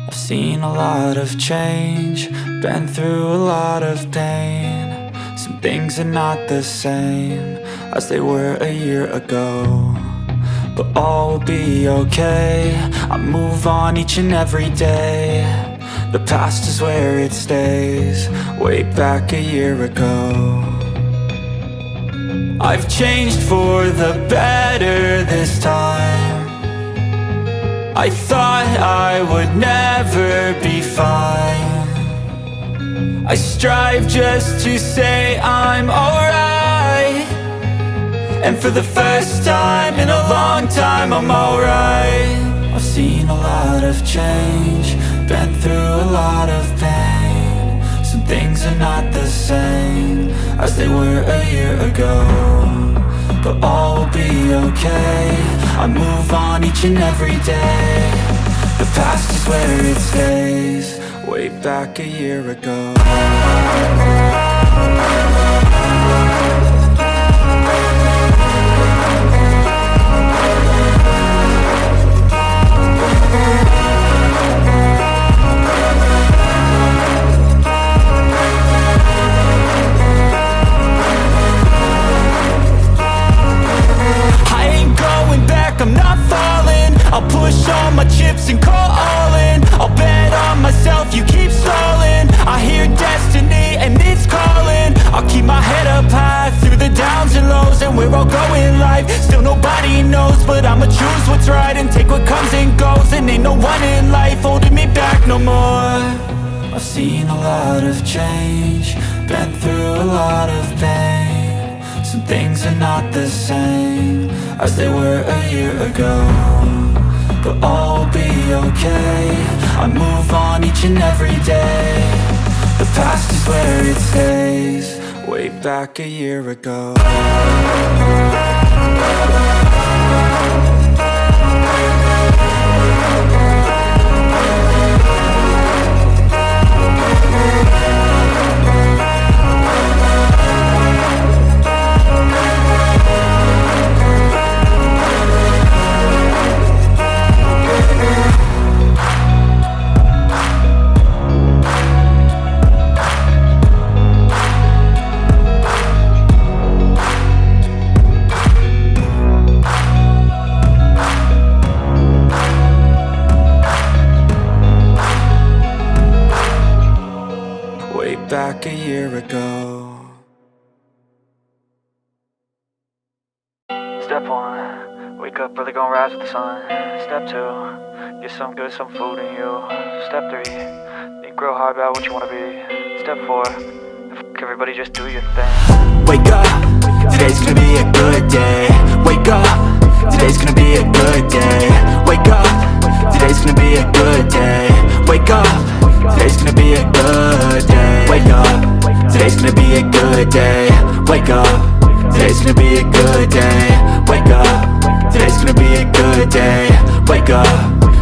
I've seen a lot of change, been through a lot of pain. Some things are not the same as they were a year ago, but all will be okay. I move on each and every day. The past is where it stays, way back a year ago. I've changed for the better this time. I thought I would never be fine. I strive just to say I'm alright, and for the first time in a long time I'm alright. I've seen a lot of change, been through a lot of pain. Some things are not the same as they were a year ago, but all will be okay. I move on each and every day. The past is where it stays, way back a year ago. I'm not falling, I'll push all my chips and call all in. I'll bet on myself, you keep stalling. I hear destiny and it's calling. I'll keep my head up high through the downs and lows, and where I'll go in life, still nobody knows. But I'ma choose what's right and take what comes and goes, and ain't no one in life holding me back no more. I've seen a lot of change, been through a lot of pain. Some things are not the same as they were a year ago, but all will be okay. I move on each and every day. The past is where it stays, way back a year ago. Back a year ago. Step 1, wake up early, gonna rise with the sun. Step 2, get some good, some food in you. Step 3, think real hard about what you wanna be. Step 4, fuck everybody, just do your thing. Wake up, today's gonna be a good day. Wake up, today's gonna be a good day. Wake up, today's gonna be a good day. Wake up, today's gonna be a good day. Wake up, today's gonna be a good day. Wake up, today's gonna be a good day. Wake up, today's gonna be a good day. Wake up,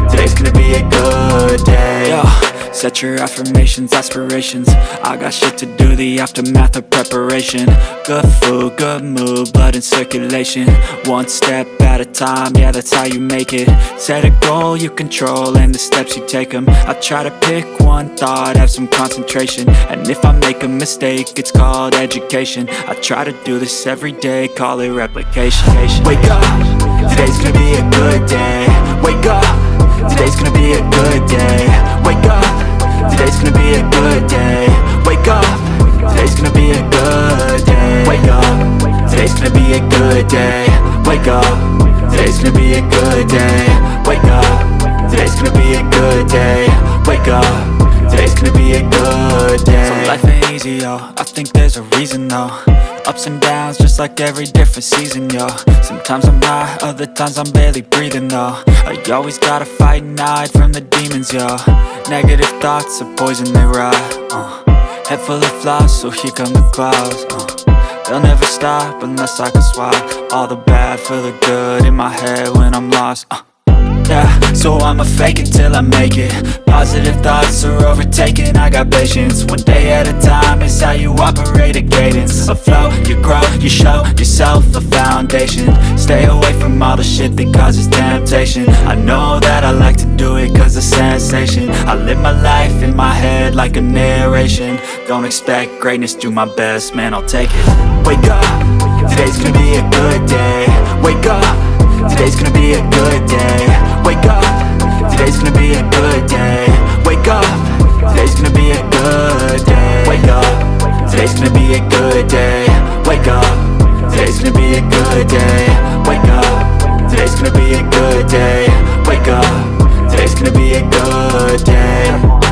today's gonna be a good day. Yo, set your affirmations, aspirations. I got shit to do, the aftermath of preparation. Good food, good mood, blood in circulation. One step at a time, yeah, that's how you make it. Set a goal you control and the steps you take them. I try to pick one thought, have some concentration, and if I make a mistake, it's called education. I try to do this every day, call it replication. Wake up, today's gonna be a good day. Wake up, today's gonna be a good day. Wake up, today's gonna be a good day. Wake up, today's gonna be a good day. Wake up, today's gonna be a good day. Wake up, today's gonna be a good day. Wake up, today's gonna be a good day. Wake up, today's gonna be a good day. So life ain't easy, yo, I think there's a reason though. Ups and downs, just like every different season, yo. Sometimes I'm high, other times I'm barely breathing, though. I always gotta fight and hide from the demons, yo. Negative thoughts are poison, they rot. Head full of flaws, so here come the clouds. They'll never stop unless I can swap all the bad for the good in my head when I'm lost. Yeah, so I'ma fake it till I make it. Positive thoughts are overtaken, I got patience. One day at a time is how you operate a cadence. A flow, you grow, you show yourself a foundation. Stay away from all the shit that causes temptation. I know that I like to do it cause the sense conversation. I live my life in my head like a narration. Don't expect greatness, do my best, man, I'll take it. Wake up, today's gonna be a good day. Wake up, today's gonna be a good day. Wake up, today's gonna be a good day. Wake up, today's gonna be a good day. Wake up, today's gonna be a good day. Wake up, today's gonna be a good day. Wake up, today's gonna be a good day. Wake up, today's gonna be a good day.